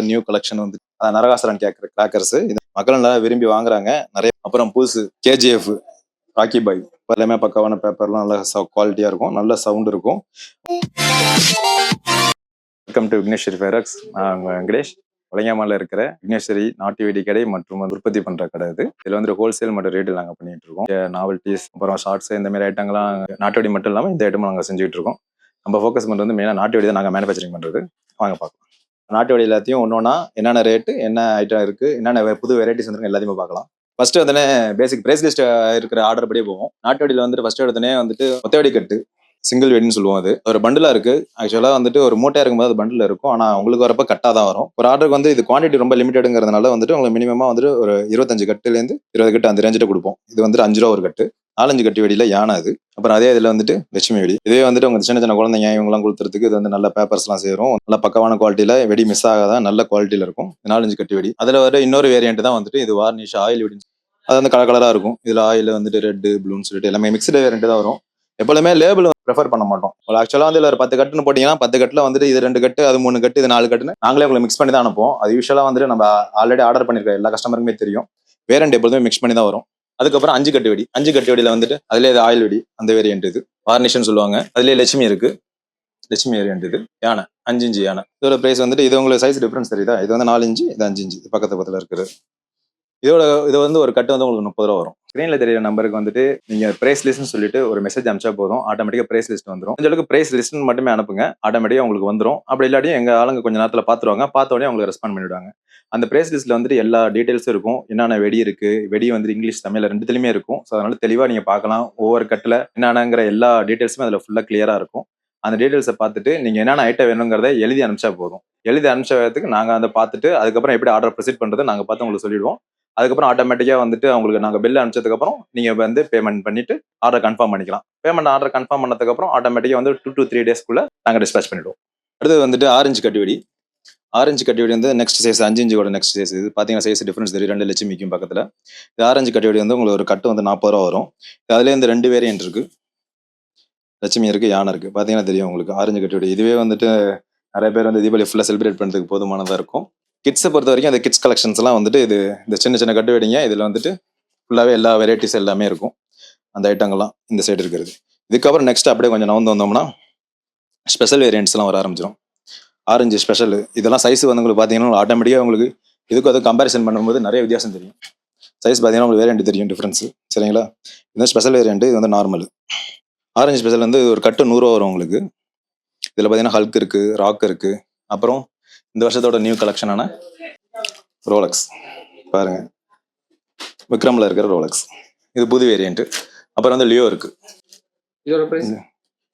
New collection வந்து Narakasuran crackers இது மக்கள் நல்லா விரும்பி வாங்குறாங்க நிறைய. அப்புறம் புதுசு கேஜிஎஃப் ராக்கி பாய் எல்லாமே பக்கவான பேப்பர்லாம் நல்ல குவாலிட்டியா இருக்கும், நல்ல சவுண்ட் இருக்கும். Welcome to Vigneshwari Farex. நான் வெங்கடேஷ். வலங்காமல இருக்கிற விக்னேஸ்வரி நாட்டு வெடி கடை மற்றும் உற்பத்தி பண்ற கடை இது. இதுல வந்து ஹோல்சேல் மற்றும் ரேட்டில் நாங்கள் பண்ணிட்டு இருக்கோம். நாவல்டிஸ் அப்புறம் ஷார்ட்ஸ் இந்த மாதிரி ஐட்டங்கள்லாம் நாட்டு வெடி மட்டும் இல்லாமல் இந்த ஐட்டமும் நாங்கள் செஞ்சுட்டு இருக்கோம். நம்ம ஃபோக்கஸ் பண்ணுறது மெயினாக நாட்டு வெடி தான் நாங்கள் மேனுஃபேக்சரிங் பண்ணுறது. வாங்க பார்க்கலாம். நாட்டு வெடி எல்லாத்தையும் ஒன்னொன்னா என்னென்ன ரேட்டு, என்ன ஐட்டம் இருக்கு, என்னென்ன புது வெரைட்டிஸ் வந்து எல்லாத்தையுமே பார்க்கலாம். ஃபர்ஸ்ட் வந்து பேசிக் பிரைஸ் லிஸ்ட் இருக்கிற ஆர்டர் படியே போவோம். நாட்டு வெடியில் வந்துட்டு ஃபர்ஸ்ட் எடுத்தனே வந்துட்டு மொத்த வெடி கட்டு சிங்கிள் வெடின்னு சொல்லுவோம். அது ஒரு பண்டிலா இருக்கு. ஆக்சுவலா வந்துட்டு ஒரு மூட்டையா இருக்கும்போது அது பண்டில் இருக்கும். ஆனா உங்களுக்கு வரப்ப கட்டா தான் வரும். ஒரு ஆர்டருக்கு வந்து இது குவான்டிட்டி ரொம்ப லிமிட்டடுங்கிறதுனால வந்துட்டு உங்களுக்கு மினிமமா வந்துட்டு ஒரு 25 கட்டுலேருந்து 20 கட்டு அந்த ரேஞ்சிட்ட கொடுப்போம். இது வந்துட்டு 5 ரூபா ஒரு கட்டு. 4-5 கட்டு வெடியில யானை அது. அப்புறம் அதே இதுல வந்துட்டு லட்சுமி வெடி. இதே வந்துட்டு உங்க சின்ன சின்ன குழந்தைங்க இவங்கலாம் கொடுத்துறதுக்கு இது வந்து நல்ல பேப்பர்ஸ் எல்லாம் சேரும். நல்ல பக்கவான குவாலிட்டியில வெடி மிஸ் ஆகாதான் நல்ல குவாலிட்டியில இருக்கும். 4-5 கட்டு வெடி. அதுல வர இன்னொரு வேரியன்ட் தான் வந்துட்டு இது வார்னிஷ் ஆயில் வெடி. அது வந்து கலர் கலரா இருக்கும். இதுல ஆயில் வந்துட்டு ரெட் ப்ளூன்னு சொல்லிட்டு எல்லாமே மிக்ஸ்டு வேரியன்ட் தான் வரும். எப்பவுமே லேபிள் ப்ரிஃபர் பண்ண மாட்டோம். ஆக்சுவலா வந்து ஒரு 10 கட்டுன்னு போட்டீங்கன்னா 10 கட்டுல வந்துட்டு இது 2 கட்டு, அது 3 கட்டு, இது 4 கட்டுன்னு நாங்களே உங்களை மிக்ஸ் பண்ணி தான் அனுப்போம். அது யூஸ்வலா வந்துட்டு நம்ம ஆல்ரெடி ஆர்டர் பண்ணிருக்க எல்லா கஸ்டமருக்குமே தெரியும். வேரியன்ட் எப்பொழுதுமே மிக்ஸ் பண்ணி தான் வரும். அதுக்கப்புறம் 5 கட்டு வெடி. 5 கட்டு வெடியில வந்துட்டு அதுல இது ஆயில் வெடி, அந்த வேரியன்ட் இது வார்னிஷ்னு சொல்லுவாங்க. அதுலயே லட்சுமி இருக்கு. லட்சுமி வேரியன்ட் இது யானை 5 இன்ச்சு யானை. இதோட பிரைஸ் வந்துட்டு இது உங்களுக்கு சைஸ் டிஃபரன்ஸ் தெரியுதா? இது வந்து 4 இன்ச்சு, இது 5 இன்ச்சு பக்கத்துல இருக்குது. இது வந்து ஒரு கட்டு வந்து உங்களுக்கு 30 ரூபா வரும். ஸ்க்ரீன்ல தெரியுற நம்பருக்கு வந்துட்டு நீங்க பிரைஸ் லிஸ்ட்னு சொல்லிட்டு ஒரு மெசேஜ் அனுப்பிச்சா போதும், ஆட்டோமேட்டிக்கா பிரைஸ் லிஸ்ட் வந்துடும். கொஞ்சம் அளவுக்கு பிரைஸ் லிஸ்ட் மட்டுமே அனுப்புங்க, ஆட்டோமேட்டிக்கா உங்களுக்கு வந்துடும். அப்படி இல்லாட்டியும் எங்க ஆளுங்க கொஞ்சம் நேரத்துல பாத்துருவாங்க, பார்த்த உடனே உங்களுக்கு ரெஸ்பாண்ட் பண்ணிவிடுவாங்க. அந்த பிரைஸ் லிஸ்ட்ல வந்துட்டு எல்லா டீடைல்ஸும் இருக்கும். என்னென்ன வெடி இருக்கு, வெடி வந்து இங்கிலீஷ் தமிழ்ல ரெண்டுத்துலயுமே இருக்கும். ஸோ அதனால தெளிவா நீங்க பார்க்கலாம். ஒவ்வொரு கட்டுல என்னென்னங்கிற எல்லா டீடைல்ஸுமே அதுல ஃபுல்லா கிளியரா இருக்கும். அந்த டீடைல்ஸை பார்த்துட்டு நீங்க என்னென்ன ஐட்டம் வேணுங்கிறத எழுதி அனுப்பிச்சா போதும். எழுதி அனுப்பிச்சதுக்கு நாங்க அதை பார்த்துட்டு அதுக்கப்புறம் எப்படி ஆர்டர் ப்ரொசீட் பண்றதை நாங்க பார்த்து உங்களுக்கு சொல்லிடுவோம். அதுக்கப்புறம் ஆட்டோமேட்டிக்கா வந்துட்டு அவங்களுக்கு நாங்க பில் அனுப்பிச்சதுக்கு அப்புறம் நீங்க வந்து பேமெண்ட் பண்ணிட்டு ஆர்டர் கன்ஃபார்ம் பண்ணிக்கலாம். ஆர்டர் கன்ஃபார்ம் பண்ணதுக்கு அப்புறம் ஆட்டோமேட்டிக்கா வந்து 2 to 3 டேஸ்க்குள்ள நாங்க டிஸ்பேச் பண்ணிடுவோம். அடுத்து வந்துட்டு ஆரஞ்சு கட்டுவெடி. ஆரஞ்சு கட்டுவெடி வந்து நெக்ஸ்ட் சைஸ் 5 இன்ச்சோட நெக்ஸ்ட் சைஸ். இது பாத்தீங்கன்னா சைஸ் டிஃபரன்ஸ் தெரியும். 2 லட்சுமிக்கும் பக்கத்துல. இது ஆரஞ்சு கட்டுவெடி வந்து உங்களுக்கு ஒரு கட்டு வந்து 40 ரூபா வரும். அதுல இந்த 2 வேரியன்ட் இருக்கு. லட்சுமி இருக்கு, யானை இருக்கு. பாத்தீங்கன்னா தெரியும் உங்களுக்கு ஆரஞ்சு கட்டுவெடி. இதுவே வந்துட்டு நிறைய பேர் வந்து தீபாவளி ஃபுல்லா செலிப்ரேட் பண்றதுக்கு போதுமானதா இருக்கும். கிட்ஸை பொறுத்த வரைக்கும் அந்த கிட்ஸ் கலெக்ஷன்ஸ் எல்லாம் வந்துட்டு இது இந்த சின்ன சின்ன கட்டு வெடிங்க. இதுல வந்துட்டு ஃபுல்லாவே எல்லா வெரைட்டிஸ் எல்லாமே இருக்கும். அந்த ஐட்டங்கள்லாம் இந்த சைடு இருக்கிறது. இதுக்கப்புறம் நெக்ஸ்ட் அப்படியே கொஞ்சம் நவந்து வந்தோம்னா ஸ்பெஷல் வேரியன்ட்ஸ் எல்லாம் வர ஆரம்பிச்சிடும். ஆரஞ்சு ஸ்பெஷல் இதெல்லாம் சைஸ் வந்து உங்களுக்கு பார்த்தீங்கன்னா ஆட்டோமேட்டிக்காக உங்களுக்கு இதுக்கு அதை கம்பேரிசன் பண்ணும்போது நிறைய வித்தியாசம் தெரியும். சைஸ் பார்த்தீங்கன்னா உங்களுக்கு வேரியன்ட் தெரியும் டிஃப்ரென்ஸ். சரிங்களா? இது ஸ்பெஷல் வேரியன்ட், இது வந்து நார்மல். ஆரஞ்சு ஸ்பெஷல் வந்து ஒரு கட்டு 100 ரூபா வரும் உங்களுக்கு. இதில் பார்த்தீங்கன்னா ஹல்க் இருக்கு, ராக் இருக்கு. அப்புறம் இந்த வருஷத்தோட நியூ கலெக்ஷனான ரோலக்ஸ் பாருங்க, விக்ரம்ல இருக்கிற ரோலக்ஸ், இது புது வேரியன்ட். அப்புறம் வந்து லியோ இருக்கு.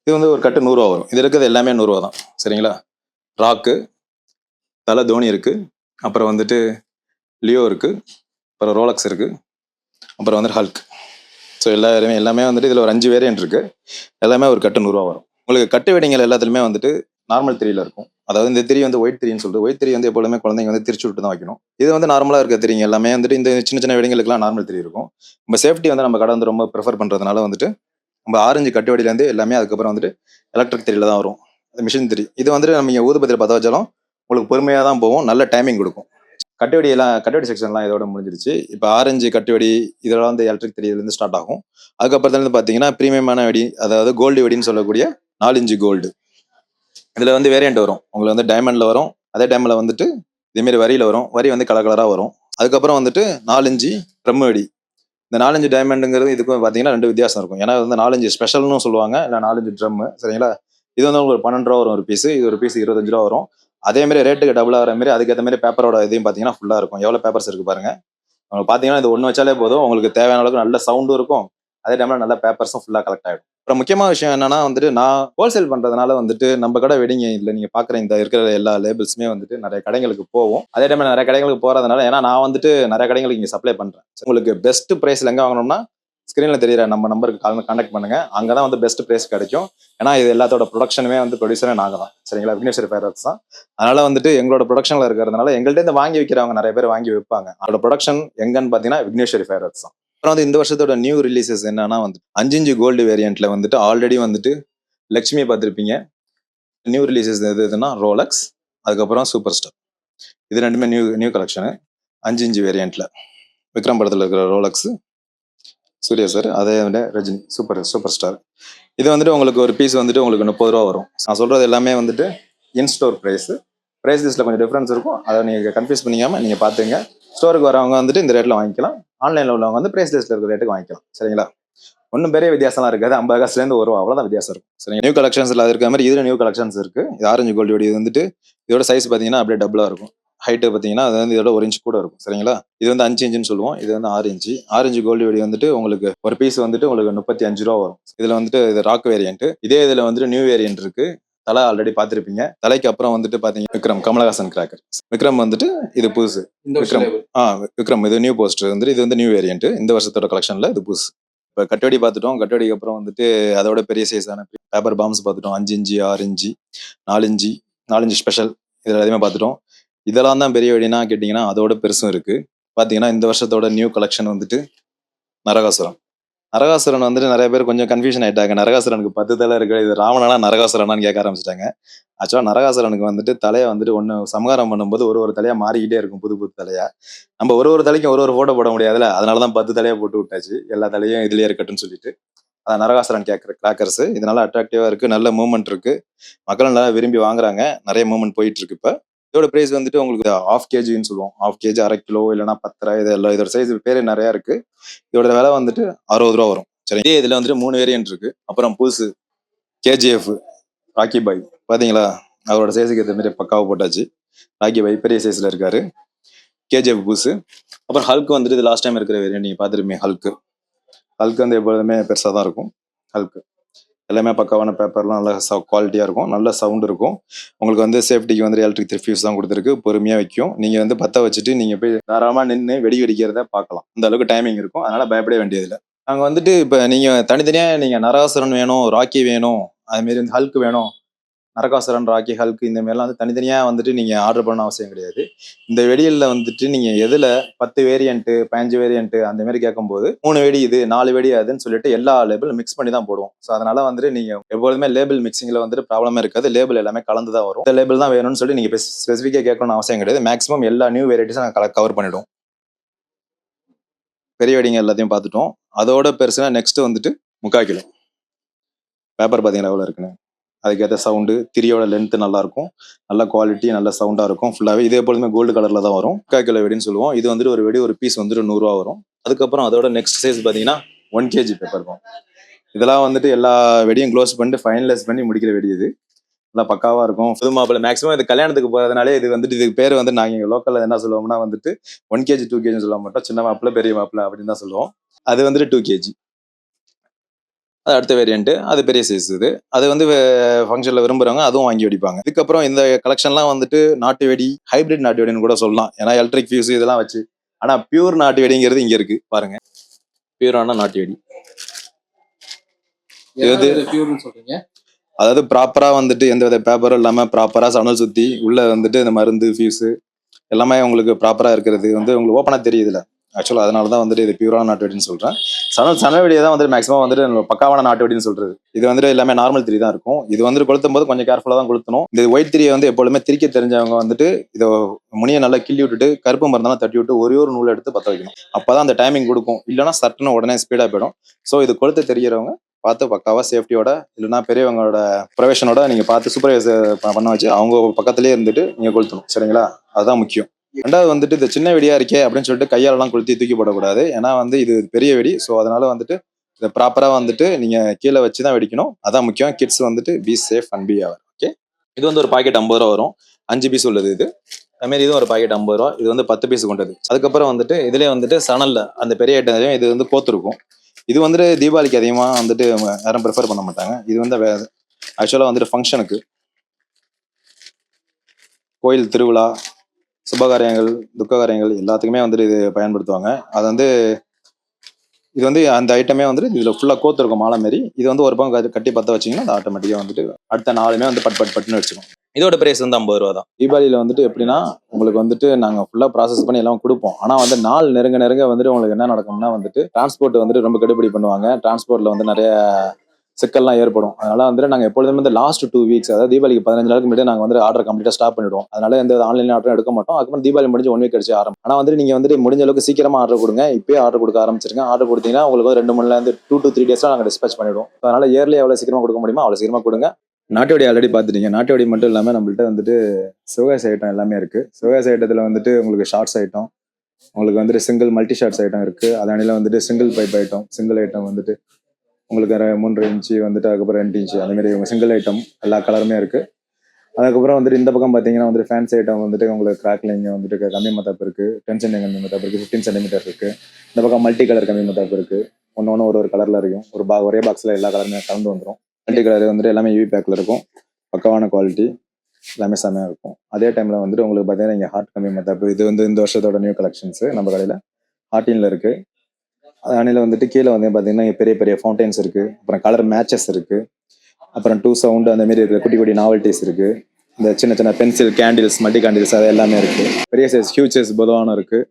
இது வந்து ஒரு கட்டு 100 ரூபா வரும். இது இருக்கிறது எல்லாமே 100 ரூபா தான். சரிங்களா? ராக்கு, தலை தோனி இருக்கு, அப்புறம் வந்துட்டு லியோ இருக்கு, அப்புறம் ரோலக்ஸ் இருக்கு, அப்புறம் வந்து ஹல்க். ஸோ எல்லாமே வந்துட்டு இதில் ஒரு 5 வேரியன்ட் இருக்கு. எல்லாமே ஒரு கட்டு 100 ரூபா வரும். உங்களுக்கு கட்டு வெடிங்கள் எல்லாத்துலையுமே வந்துட்டு நார்மல் திரியில இருக்கும். அதாவது இந்த திரி வந்து ஒயிட் திரின்னு சொல்லிட்டு, ஒயிட் திரி வந்து எப்பொழுதுமே குழந்தைங்க வந்து திரிச்சு விட்டு தான் வைக்கணும். இது வந்து நார்மலா இருக்க திரிங்க எல்லாமே வந்துட்டு இந்த சின்ன சின்ன வெடிங்களுக்குலாம் நார்மல் திரி இருக்கும். நம்ம சேஃப்டி வந்து நம்ம கடை வந்து ரொம்ப ப்ரிஃபர் பண்றதுனால வந்துட்டு நம்ம ஆரஞ்சு கட்டு வெடியிலேருந்து எல்லாமே அதுக்கப்புறம் வந்துட்டு எலக்ட்ரிக் திரியில தான் வரும். மிஷின் திரி இது வந்துட்டு நம்ம ஊதுபத்தியில் பற்ற வச்சாலும் உங்களுக்கு பொறுமையாக தான் போகும், நல்ல டைமிங் கொடுக்கும். கட்டுவெடி செக்ஷன்லாம் இதோட முடிஞ்சிருச்சு. இப்போ ஆரஞ்சு கட்டுவெடி இதெல்லாம் வந்து எலக்ட்ரிக் திரியிலேருந்து ஸ்டார்ட் ஆகும். அதுக்கப்புறத்துலேருந்து பார்த்தீங்கன்னா ப்ரீமியமான வெடி, அதாவது கோல்டு வெடின்னு சொல்லக்கூடிய 4 இன்ச்சு கோல்டு. இதுல வந்து வேரியன்ட் வரும். உங்களுக்கு வந்து டைமண்ட்ல வரும், அதே டைம்ல வந்துட்டு இதேமாரி வரியில வரும். வரி வந்து கலர் கலரா வரும். அதுக்கப்புறம் வந்துட்டு 4 இன்ச்சு ட்ரம் வெடி. இந்த 4 இன்ச்சு டைமண்டுங்கிறது இதுக்கும் பார்த்தீங்கன்னா 2 வித்தியாசம் இருக்கும். ஏன்னா வந்து 4 இன்ச்சு ஸ்பெஷல்னு சொல்லுவாங்க, இல்லை 4 இன்ச்சு ட்ரம். சரிங்களா? இது வந்து உங்களுக்கு 12 ரூபா வரும் ஒரு பீஸ். இது ஒரு பீஸ் 25 ரூபா வரும். அதே மாதிரி ரேட்டுக்கு டபுள் ஆகிற மாதிரி அதுக்கேற்ற மாதிரி பேப்பரோட இதையும் பார்த்தீங்கன்னா ஃபுல்லாக இருக்கும். எவ்வளோ பேப்பர்ஸ் இருக்கு பாருங்க. உங்களுக்கு பார்த்தீங்கன்னா இது ஒன்று வச்சாலே போதும், உங்களுக்கு தேவையான அளவுக்கு நல்ல சவுண்டும் இருக்கும், அதே டைம்ல நல்ல பேப்பர்ஸும் ஃபுல்லாக கலெக்ட் ஆகிடும். அப்புறம் முக்கியமான விஷயம் என்னன்னா வந்துட்டு நான் ஹோல்சேல் பண்றதுனால வந்துட்டு நம்ம கடை வெடிங்க இல்லை நீங்க பாக்குற இந்த இருக்கிற எல்லா லேபிள்ஸுமே வந்துட்டு நிறைய கடைகளுக்கு போகும். அதே டைம்ல நிறைய கடைகளுக்கு போறதுனால ஏன்னா நான் வந்துட்டு நிறைய கடைகளுக்கு இங்க சப்ளை பண்றேன். உங்களுக்கு பெஸ்ட் பிரைஸ்ல எங்க வாங்கணும்னா ஸ்க்ரீனில் தெரியுற நம்ம நம்பருக்கு கான்டாக்ட் பண்ணுங்க. அங்கே தான் வந்து பெஸ்ட் ப்ரைஸ் கிடைக்கும். ஏன்னா இது எல்லாத்தோட ப்ரொடக்ஷனுமே வந்து ப்ரொடியூசரே நாங்கள் தான். சரிங்களா? விக்னேஸ்வரி ஃபயர் ஒர்க்ஸ் தான். அதனால வந்துட்டு எங்களோட ப்ரொடக்ஷனில் இருக்கிறதுனால எங்கள்கிட்ட இருந்து வாங்கி விற்கிறவங்க நிறைய பேர் வாங்கி விற்பாங்க. அதோட ப்ரொடக்ஷன் எங்கன்னு பார்த்தீங்கன்னா விக்னேஸ்வரி ஃபயர் ஒர்க்ஸ் தான். அப்புறம் வந்து இந்த வருஷத்தோட நியூ ரிலீசஸ் என்னன்னா வந்து 5 கோல்டு வேரியன்ட்ல வந்துட்டு ஆல்ரெடி வந்துட்டு லக்ஷ்மி பார்த்துருப்பீங்க. நியூ ரிலீசஸ் எதுனா ரோலக்ஸ், அதுக்கப்புறம் சூப்பர் ஸ்டார். இது ரெண்டுமே நியூ நியூ கலெக்ஷனு. 5 வேரியன்ட்ல விக்ரம் படத்தில் இருக்கிற ரோலக்ஸ், சூர்யா சார், அதே விட ரஜினி சூப்பர் ஸ்டார். இது வந்துட்டு உங்களுக்கு ஒரு பீஸ் வந்துட்டு உங்களுக்கு 30 ரூபா வரும். நான் சொல்றது எல்லாமே வந்துட்டு இன்ஸ்டோர் ப்ரைஸ் லிஸ்ட்டில் கொஞ்சம் டிஃப்ரென்ஸ் இருக்கும். அதை நீங்கள் கன்ஃபியூஸ் பண்ணிக்காமல் நீங்கள் பார்த்துங்க. ஸ்டோருக்கு வரவங்க வந்துட்டு இந்த ரேட்டில் வாங்கிக்கலாம். ஆன்லைனில் உள்ளவங்க வந்து ப்ரைஸ் லிஸ்ட்டில் இருக்கிற ரேட்டுக்கு வாங்கிக்கலாம். சரிங்களா? ஒன்றும் பெரிய வித்தியாசம்லாம் இருக்காது. 50 காசுலேருந்து 1 ரூபா அவ்வளோதான் வித்தியாசம் இருக்கும். சரிங்க. நியூ கலெக்ஷன்ஸில் இருக்க மாதிரி இதில் நியூ கலெக்ஷன்ஸ் இருக்குது. இது ஆரஞ்சு கோல்டு வெடி. இது வந்துட்டு இதோட சைஸ் பார்த்தீங்கன்னா அப்படியே டபுளாக இருக்கும். ஹைட்டு பார்த்தீங்கன்னா அது வந்து இதோட 1 இன்ச் கூட இருக்கும். சரிங்களா? இது வந்து 5 இன்ச்சுன்னு சொல்லுவோம். இது வந்து 6 இன்ச்சு. ஆரஞ்சு கோல்டு வெடி வந்துட்டு உங்களுக்கு ஒரு பீஸ் வந்துட்டு உங்களுக்கு 35 ரூபா வரும். இதில் வந்துட்டு இது ராக் வேரியன்ட். இதே இதில் வந்துட்டு நியூ வேரியன்ட் இருக்கு. தலை ஆல்ரெடி பார்த்துருப்பீங்க. தலைக்கு அப்புறம் வந்துட்டு பார்த்தீங்கன்னா விக்ரம், கமலஹாசன் கிராக்கர். விக்ரம் வந்துட்டு இது புதுசு. விக்ரம் விக்ரம் இது நியூ போஸ்டர் வந்துட்டு இது வந்து நியூ வேரியன்ட். இந்த வருஷத்தோட கலெக்ஷன்ல இது புதுசு. இப்போ கட்டோடி பார்த்துட்டோம். கட்டோடிக்கு அப்புறம் வந்துட்டு அதோட பெரிய சைஸான பேப்பர் பாம்ஸ் பார்த்துட்டோம். 5 இன்ச்சு, 6 இன்ச்சு, 4 இன்ச்சு ஸ்பெஷல் இது எல்லாத்தையுமே பார்த்துட்டோம். இதெல்லாம் தான் பெரிய வெடினா கேட்டிங்கன்னா அதோட பெருசும் இருக்கு. பார்த்தீங்கன்னா இந்த வருஷத்தோட நியூ கலெக்ஷன் வந்துட்டு நரகாசுரம். நரகாசுரன் வந்துட்டு நிறைய பேர் கொஞ்சம் கன்ஃபியூஷன் ஆயிட்டாங்க. நரகாசுரனுக்கு 10 தலை இருக்கு, இது ராவணனா நரகாசுரனான்னு கேட்க ஆரம்பிச்சிட்டாங்க. ஆக்சுவலாக நரகாசுரனுக்கு வந்துட்டு தலையை வந்துட்டு ஒன்று சமகாரம் பண்ணும்போது ஒரு தலையா மாறிக்கிட்டே இருக்கும், புது புது தலையா. நம்ம ஒரு தலைக்கும் ஒரு ஃபோட்டோ போட முடியாதுல்ல, அதனால தான் 10 தலையா போட்டு விட்டாச்சு. எல்லா தலையும் இதுலயே இருக்கட்டும்னு சொல்லிட்டு. அதான் நரகாசுரன் கிராக்கர்ஸ். இதனால அட்ராக்டிவா இருக்கு, நல்ல மூவ்மெண்ட் இருக்கு, மக்கள் நல்லா விரும்பி வாங்குறாங்க, நிறைய மூவ்மெண்ட் போயிட்டு இருக்கு. இப்போ இதோட பிரைஸ் வந்துட்டு உங்களுக்கு 1/2 kgன்னு சொல்லுவோம். 1/2 kg, 1/2 கிலோ இல்லைன்னா 10 இது எல்லாம் இதோட சைஸ் பேர் நிறைய இருக்கு. இதோட விலை வந்துட்டு 60 ரூபா வரும். சரி, இதுல வந்துட்டு 3 வேரியன்ட் இருக்கு. அப்புறம் புதுசு கேஜிஎஃப் ராக்கி பாய் பாத்தீங்களா? அவரோட சைஸுக்கு ஏற்ற மாதிரி பக்காவை போட்டாச்சு. ராக்கி பாய் பெரிய சைஸ்ல இருக்காரு. கேஜிஎஃப் புதுசு. அப்புறம் ஹல்க் வந்துட்டு இது லாஸ்ட் டைம் இருக்கிற வேரியன்ட் நீங்க பாத்துருப்பீங்க. ஹல்க் வந்து எப்பொழுதுமே பெருசா தான் இருக்கும். ஹல்க் எல்லாமே பக்காவான பேப்பர்லாம் நல்லா குவாலிட்டியாக இருக்கும், நல்ல சவுண்ட் இருக்கும். உங்களுக்கு வந்து சேஃப்டிக்கு வந்து எலக்ட்ரிக் த்ரிஃப்யூஸ் தான் கொடுத்துருக்கு, பொறுமையாக வைக்கும். நீங்கள் வந்து பற்ற வச்சுட்டு நீங்கள் போய் தாராளமாக நின்று வெடி வெடிக்கிறத பார்க்கலாம். அந்த அளவுக்கு டைமிங் இருக்கும், அதனால் பயப்பட வேண்டியதில்லை. நாங்கள் வந்துட்டு இப்போ நீங்கள் தனித்தனியாக நீங்கள் நரகாசுரன் வேணும், ராக்கி வேணும், அதுமாரி வந்து ஹல்க் வேணும், நரகாசுரன், ராக்கி, ஹல்க் இந்த மாதிரிலாம் வந்து தனித்தனியாக வந்துட்டு நீங்கள் ஆர்டர் பண்ண அவசியம் கிடையாது. இந்த வெடிகளில் வந்துட்டு நீங்கள் எதில் 10 வேரியன்ட்டு 15 வேரியன்ட்டு அந்த மாதிரி கேட்கும்போது 3 வெடி இது 4 வெடி அதுன்னு சொல்லிட்டு எல்லா லேபிள் மிக்ஸ் பண்ணி தான் போடுவோம். ஸோ அதனால வந்துட்டு நீங்கள் எப்பொழுதுமே லேபிள் மிக்சிங்கில் வந்துட்டு ப்ராப்ளமே இருக்காது. லேபிள் எல்லாமே கலந்து தான் வரும். இந்த லேபிள் தான் வேணும்னு சொல்லி நீங்கள் ஸ்பெசிஃபிக்காக கேட்கணும்னு அவசியம் கிடையாது. மேக்ஸிமம் எல்லா நியூ வெரைட்டிஸும் நாங்கள் கவர் பண்ணிவிடுவோம். பெரிய வெடிங்க எல்லாத்தையும் பார்த்துட்டோம். அதோட பெருசுனா நெக்ஸ்ட் வந்துட்டு 3/4 கிலோ பேப்பர் பார்த்தீங்கன்னா எவ்வளோ இருக்குன்னு. அதுக்கேற்ற சவுண்டு, திரியோட லென்த்து நல்லாயிருக்கும், நல்ல குவாலிட்டி, நல்ல சவுண்டாக இருக்கும். ஃபுல்லாகவே இதே எப்பொழுதுமே கோல்டு கலரில் தான் வரும். 3/4 கிலோ வெடின்னு சொல்லுவோம். இது வந்துட்டு ஒரு வெடி ஒரு பீஸ் வந்துட்டு 100 ரூபா வரும். அதுக்கப்புறம் அதோட நெக்ஸ்ட் சைஸ் பார்த்தீங்கன்னா 1 kg பேப்பர் இருக்கும். இதெல்லாம் வந்துட்டு எல்லா வெடியும் க்ளோஸ் பண்ணிட்டு ஃபைனலைஸ் பண்ணி முடிக்கிற வெடி இது. நல்லா பக்காவாக இருக்கும். புது மாப்பிள்ளை மேக்ஸிமம் இது கல்யாணத்துக்கு போகிறதுனாலே இது வந்துட்டு இதுக்கு பேர் வந்து நாங்கள் இங்கே லோக்கலில் என்ன சொல்லுவோம்னா வந்துட்டு 1 kg 2 kg சொல்ல மாட்டோம். சின்ன மாப்பிள்ளை பெரிய மாப்பிள்ளை அப்படின்னு தான் சொல்லுவோம். அது வந்துட்டு 2 kg. அது அடுத்த வேரியன்ட், அது பெரிய சைஸ். அது வந்து ஃபங்க்ஷனில் விரும்புகிறவங்க அதுவும் வாங்கி வெடிப்பாங்க. இதுக்கப்புறம் இந்த கலெக்ஷன்லாம் வந்துட்டு நாட்டு வெடி, ஹைபிரிட் நாட்டு வெடின்னு கூட சொல்லலாம். ஏன்னா எலக்ட்ரிக் ஃபியூஸ் இதெல்லாம் வச்சு. ஆனால் பியூர் நாட்டு வெடிங்கிறது இங்கே இருக்கு பாருங்க. பியூரான நாட்டு வெடி இது. அதாவது ப்ராப்பரா வந்துட்டு எந்த வித பேப்பரும் இல்லாமல் ப்ராப்பரா சணல் சுற்றி உள்ள வந்துட்டு இந்த மருந்து ஃபியூஸு எல்லாமே உங்களுக்கு ப்ராப்பரா இருக்கிறது வந்து உங்களுக்கு ஓப்பனாக தெரியுதுல. ஆக்சுவலாக அதனால தான் வந்துட்டு இது பியூரான நாட்டு வெடின்னு சொல்கிறேன். சணல் வெடியை தான் வந்துட்டு மேக்ஸிமம் வந்துட்டு பக்காவான நாட்டு வெடின்னு சொல்றது. இது வந்துட்டு எல்லாமே நார்மல் திரி தான் இருக்கும். இது வந்துட்டு கொளுத்தும் போது கொஞ்சம் கேர்ஃபுல்லாக தான் கொளுத்தணும். இந்த ஒயிட் திரியை வந்து எப்பொழுதுமே திரிக்க தெரிஞ்சவங்க வந்துட்டு இதை முனியை நல்லா கிள்ளி விட்டுட்டு கருப்பு மருந்தெல்லாம் தட்டி விட்டு ஒரு நூலை எடுத்து பற்ற வைக்கணும். அப்போதான் அந்த டைமிங் கொடுக்கும். இல்லைன்னா சட்டுன்னு உடனே ஸ்பீடாக போயிடும். ஸோ இது கொளுத்த தெரியறவங்க பார்த்து பக்காவா சேஃப்டியோட இல்லைன்னா பெரியவங்களோட ப்ரொஃபஷனோட நீங்க பார்த்து சூப்பர்வைசர் பண்ண வச்சு அவங்க பக்கத்துலேயே இருந்துட்டு நீங்க கொளுத்தணும். சரிங்களா? அதுதான் முக்கியம். ரெண்டாவது வந்துட்டு இந்த சின்ன வெடியா இருக்கே அப்படின்னு சொல்லிட்டு கையாலெல்லாம் கொளுத்தி தூக்கி போடக்கூடாது. ஏன்னா வந்து இது பெரிய வெடி. ஸோ அதனால வந்துட்டு இதை ப்ராப்பரா வந்துட்டு நீங்க கீழே வச்சு தான் வெடிக்கணும். அதான் முக்கியம். கிட்ஸ் வந்துட்டு be safe and be aware. Okay, இது வந்து ஒரு பாக்கெட் 50 ரூபா வரும். 5 பீஸ் உள்ளது இது. அதுமாரி இது ஒரு பாக்கெட் 50 ரூபா. இது வந்து 10 பீஸ் கொண்டது. அதுக்கப்புறம் வந்துட்டு இதுலேயே வந்துட்டு சணல்ல அந்த பெரிய ஐட்டம் இது வந்து கோத்துருக்கும். இது வந்துட்டு தீபாவளிக்கு அதிகமாக வந்துட்டு யாரும் ப்ரிஃபர் பண்ண மாட்டாங்க. இது வந்து ஆக்சுவலாக வந்துட்டு ஃபங்க்ஷனுக்கு, கோயில் திருவிழா, சுபகாரியங்கள், துக்க காரியங்கள் எல்லாத்துக்குமே வந்துட்டு இது பயன்படுத்துவாங்க. அது வந்து இது வந்து அந்த ஐட்டமே வந்துட்டு இதுல ஃபுல்லா கோத்து இருக்கும் மாலை மாரி. இது வந்து ஒரு பக்கம் கட்டி பத்த வச்சீங்கன்னா அது ஆட்டோமேட்டிக்கா வந்துட்டு அடுத்த நாளுமே வந்து பட்டுன்னு வச்சுக்கும். இதோட பிரைஸ் வந்து 50 ரூபா தான். தீபாவளியில வந்துட்டு எப்படின்னா உங்களுக்கு வந்துட்டு நாங்க ஃபுல்லா ப்ராசஸ் பண்ணி எல்லாம் கொடுப்போம். ஆனா வந்து நாள் நெருங்க வந்துட்டு உங்களுக்கு என்ன நடக்கும்னா வந்துட்டு டிரான்ஸ்போர்ட் வந்துட்டு ரொம்ப கெடுபிடி பண்ணுவாங்க. டிரான்ஸ்போர்ட்ல வந்து நிறைய சிக்கல்லாம் ஏற்படும். அதனால வந்து நாங்க எப்பொழுதுமே வந்து லாஸ்ட் 2 வீக்ஸ் அதாவது தீபாவளிக்கு 15 நாளுக்கு முன்னாடி நாங்க வந்து ஆர்டர் கம்ப்ளீட்டா ஸ்டாப் பண்ணிடுவோம். அதனால எந்த ஆன்லைன் ஆர்டரும் எடுக்க மாட்டோம். அதுக்கப்புறம் தீபாவளி முடிஞ்சு 1 வீக் கழிச்சு ஆரம்பம். ஆனா வந்து நீங்க வந்துட்டு முடிஞ்ச அளவுக்கு சீக்கிரமா ஆர்டர் கொடுங்க. இப்பயே ஆர்டர் கொடுக்க ஆரம்பிச்சிருங்க. ஆர்டர் கொடுத்தீங்கன்னா உங்களுக்கு 2 மணில இருந்து 2 to 3 டேஸ்ல நாங்க டிஸ்பேச் பண்ணிடுவோம். அதனால இயர்லி எவ்வளவு சீக்கிரமா கொடுக்க முடியுமோ அவ்வளவு சீக்கிரமா கொடுங்க. நாட்டு வெடி ஆல்ரெடி பார்த்துட்டீங்க. நாட்டு வெடி மட்டும் இல்லாம நம்மள்ட்ட வந்துட்டு சிவகாசி ஐட்டம் எல்லாமே இருக்கு. சிவகாசி ஐட்டத்துல வந்துட்டு உங்களுக்கு ஷார்ட்ஸ் ஐட்டம், உங்களுக்கு வந்துட்டு சிங்கிள் மல்டி ஷார்ட்ஸ் ஐட்டம் இருக்கு. அதனால வந்துட்டு single pipe item, single item வந்துட்டு உங்களுக்கு 3 இன்ச்சு வந்துட்டு அதுக்கப்புறம் 2 இன்ச்சு அந்த மாதிரி சிங்கிள் ஐட்டம் எல்லா கலருமே இருக்கு. அதுக்கப்புறம் வந்துட்டு இந்த பக்கம் பார்த்தீங்கன்னா வந்துட்டு ஃபேன்சி ஐட்டம் வந்துட்டு உங்களுக்கு கிராக்லிங் வந்துட்டு கம்மி மத்தாப்பு இருக்கு, 10 சென்டி கம்மி மத்தாப்பு இருக்கு, 15 சென்டிமீட்டர் இருக்கு. இந்த பக்கம் மல்டி கலர் கம்மி மத்தாப்பு இருக்கு. ஒன்று ஒரு கலர்ல இருக்கும். ஒரே பாக்ஸ்ல எல்லா கலருமே கலந்து வந்துடும். மல்டி கலர் வந்துட்டு எல்லாமே யூவி பேக்ல இருக்கும். பக்கவான குவாலிட்டி எல்லாமே செம்மையா இருக்கும். அதே டைம்ல வந்துட்டு உங்களுக்கு பார்த்தீங்கன்னா இங்கே ஹார்ட் கம்மி மத்தாப்பு இது வந்து இந்த வருஷத்தோட நியூ கலெக்ஷன்ஸ் நம்ம கடையில் ஹார்டின்ல இருக்கு. அதனால வந்துட்டு கீழே வந்து பார்த்தீங்கன்னா பெரிய பெரிய ஃபவுண்டைன்ஸ் இருக்கு. அப்புறம் கலர் மேட்சஸ் இருக்கு. அப்புறம் 2 சவுண்ட் அந்த மாதிரி இருக்கிற குட்டி குட்டி நாவல்டிஸ் இருக்கு. இந்த சின்ன சின்ன பென்சில் கேண்டில்ஸ் மல்டி கேண்டில்ஸ் அது எல்லாமே இருக்கு. பெரிய சைஸ் ஹியூஜ் சைஸ் பொதுவானம் இருக்கு.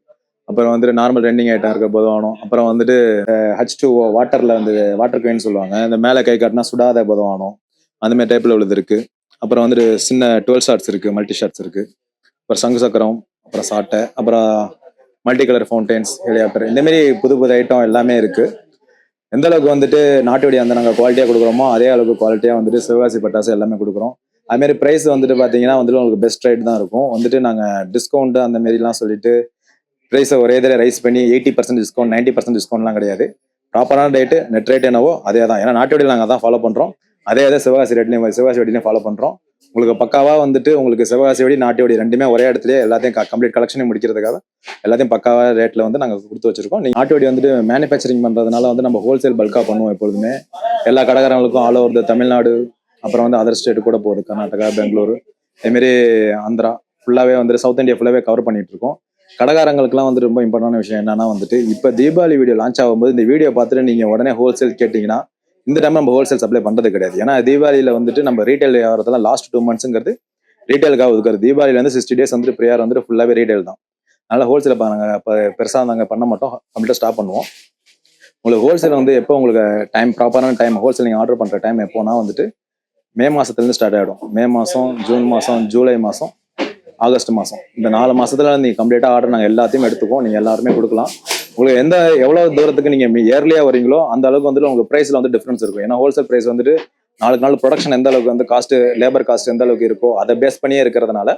அப்புறம் வந்துட்டு நார்மல் ரெண்டிங் ஐட்டம் இருக்கு பொதுவானம். அப்புறம் வந்துட்டு H2O வாட்டர்ல வந்து வாட்டர் குயின் சொல்லுவாங்க. இந்த மேலே கை காட்டினா சுடாத பொதுவானம் அந்த மாதிரி டைப்ல உள்ளது இருக்கு. அப்புறம் வந்துட்டு சின்ன 12 ஷார்ட்ஸ் இருக்கு, மல்டி ஷார்ட்ஸ் இருக்கு. அப்புறம் சங்கு சக்கரம், அப்புறம் சாட்டை, அப்புறம் மல்டி கலர் ஃபவுண்டைன்ஸ், ஹெலியாப்டர் இந்த மாதிரி புது புது ஐட்டம் எல்லாமே இருக்கு. எந்த அளவுக்கு வந்துட்டு நாட்டு வெடி வந்து நாங்கள் குவாலிட்டியாக கொடுக்குறோமோ அதே அளவுக்கு குவாலிட்டியாக வந்துட்டு சிவகாசி பட்டாசு எல்லாமே கொடுக்குறோம். அதுமாரி ப்ரைஸ் வந்துட்டு பார்த்தீங்கன்னா வந்துட்டு உங்களுக்கு பெஸ்ட் ரேட் தான் இருக்கும். வந்துட்டு நாங்கள் டிஸ்கவுண்ட் அந்த மாதிரிலாம் சொல்லிட்டு ப்ரைஸை ஒரே இதில் ரைஸ் பண்ணி 80% டிஸ்கவுண்ட் 90% டிஸ்கவுண்ட்லாம் கிடையாது. ப்ராப்பரான ரேட்டு நெட் ரேட் என்னவோ அதே தான். ஏன்னா நாட்டு வெடியில் நாங்கள் தான் ஃபாலோ பண்ணுறோம். அதே சிவகாசி வெடிலையும் ஃபாலோ பண்ணுறோம். உங்களுக்கு பக்காவாக வந்துட்டு உங்களுக்கு சிவகாசி வெடி நாட்டு வெடி ரெண்டுமே ஒரே இடத்துல எல்லாத்தையும் கம்ப்ளீட் கலெக்ஷனையும் முடிக்கிறதுக்காக எல்லாத்தையும் பக்காவாக ரேட்டில் வந்து நாங்கள் கொடுத்து வச்சிருக்கோம். நீங்கள் நாட்டு வெடி வந்துட்டு மேனுஃபேக்சரிங் பண்ணுறதுனால வந்து நம்ம ஹோல்சேல் பல்காக பண்ணுவோம் எப்பொழுதுமே. எல்லா கடைக்காரங்களுக்கும் ஆல் ஓவர் த தமிழ்நாடு, அப்புறம் வந்து அதர் ஸ்டேட்டு கூட போகுது, கர்நாடகா, பெங்களூரு, அதுமாரி ஆந்திரா ஃபுல்லாகவே வந்துட்டு சவுத் இந்தியா ஃபுல்லாகவே கவர் பண்ணிட்டு இருக்கோம். கடைக்காரங்களுக்குலாம் வந்து ரொம்ப இம்பார்ட்டன்டான விஷயம் என்னன்னா வந்துட்டு இப்போ தீபாவளி வீடியோ லான்ச் ஆகும்போது இந்த வீடியோ பார்த்துட்டு நீங்கள் உடனே ஹோல்சேல் கேட்டிங்கன்னா இந்த டைம் நம்ம ஹோல்சேல் சப்ளை பண்ணுறது கிடையாது. ஏன்னா தீபாவளியில் வந்துட்டு நம்ம ரீட்டைல் வியாபாரத்தில் லாஸ்ட் 2 மந்த்ஸுங்கிறது ரீட்டைலுக்காக ஒதுக்குறது. தீபாவளியில இருந்து 60 டேஸ் வந்துட்டு ப்ரேயர் வந்துட்டு ஃபுல்லாகவே ரீட்டைல் தான். அதனால ஹோல்சேல் நாங்கள் இப்போ பெருசாக நாங்கள் பண்ண மாட்டோம், கம்ப்ளீட்டாக ஸ்டாப் பண்ணுவோம். உங்களுக்கு ஹோல்சேல் வந்து எப்போ உங்களுக்கு ப்ராப்பரான டைம் ஹோல்சேல் நீங்கள் ஆர்டர் பண்ணுற டைம் எப்போனா வந்துட்டு மே மாதத்துலேருந்து ஸ்டார்ட் ஆகிடும். மே மாதம், ஜூன் மாதம், ஜூலை மாதம், ஆகஸ்ட் மாதம் இந்த 4 மாதத்துல நீங்கள் கம்ப்ளீட்டாக ஆர்டர் நாங்கள் எல்லாத்தையும் எடுத்துக்குவோம். நீங்கள் எல்லாருமே கொடுக்கலாம். உங்களுக்கு எவ்வளோ தூரத்துக்கு நீங்கள் இயர்லியாக வரீங்களோ அந்த அளவுக்கு வந்துட்டு உங்களுக்கு ப்ரைஸில் வந்து டிஃப்ரென்ஸ் இருக்கும். ஏன்னா ஹோல்சேல் ப்ரைஸ் வந்துட்டு நாளுக்கு நாள் ப்ரொடக்ஷன் எந்த அளவுக்கு வந்து காஸ்ட், லேபர் காஸ்ட் எந்த அளவுக்கு இருக்கோ அதை பேஸ் பண்ணியே இருக்கிறதுனால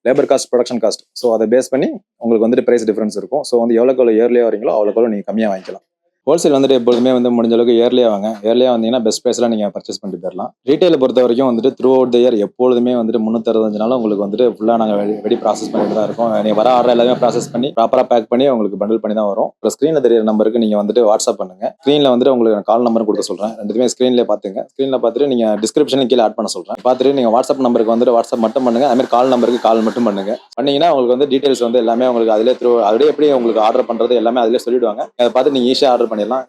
labour cost, production cost, so அதை பேஸ் பண்ணி உங்களுக்கு வந்துட்டு ப்ரைஸ் டிஃபரன்ஸ் இருக்கும். ஸோ வந்து எவ்வளோக்கு இயர்லியாக வரீங்களோ அவ்வளோக்கு நீங்கள் கம்மியாக வாங்கிக்கலாம். ஹோல்சேல் வந்துட்டு எப்பொழுதுமே வந்து முடிஞ்ச அளவுக்கு இயர்லியாக வாங்க. இயர்லியாக வந்தீங்கன்னா பெஸ்ட் ப்ரைஸ்லாம் நீங்கள் பர்ச்சேஸ் பண்ணிட்டு போயிடலாம். ரீட்டைலை பொறுத்த வரைக்கும் வந்துட்டு த்ரூ அவுட் த இயர் எப்பொழுதுமே வந்துட்டு 365 நாளும் உங்களுக்கு வந்துட்டு ஃபுல்லாக நாங்கள் வெடி ப்ராசஸ் பண்ணிட்டு தான் இருக்கோம். நீங்கள் வர ஆர்டர் எல்லாமே ப்ராசஸ் பண்ணி ப்ராப்பராக பேக் பண்ணி உங்களுக்கு பண்டில் பண்ணி தான் வரும். இப்போ ஸ்க்ரீனில் தெரியிற நம்பருக்கு நீங்கள் வந்துட்டு வாட்ஸ்அப் பண்ணுங்க. ஸ்க்ரீனில் வந்துட்டு உங்களுக்கு கால் நம்பர் கொடுக்க சொல்கிறேன். ரெண்டுமே ஸ்க்ரீனில் பார்த்துங்க. ஸ்க்ரீனில் பார்த்துட்டு நீங்கள் டிஸ்கிரிப்ஷனில் கீழே ஆட் பண்ண சொல்கிறேன். பார்த்துட்டு நீங்கள் வாட்ஸ்அப் நம்பருக்கு வந்துட்டு வாட்ஸ்அப் மட்டும் பண்ணுங்க. அதுமாதிரி கால் நம்பருக்கு கால் மட்டும் பண்ணுங்க. பண்ணீங்கன்னா உங்களுக்கு வந்து டீடைல்ஸ் வந்து எல்லாமே உங்களுக்கு அதிலே எப்படி உங்களுக்கு ஆர்டர் பண்ணுறது எல்லாமே அதிலே சொல்லிடுவாங்க. அதை பார்த்து நீங்கள் ஈஸியாக ஆர்டர் பண்ணிடலாம்.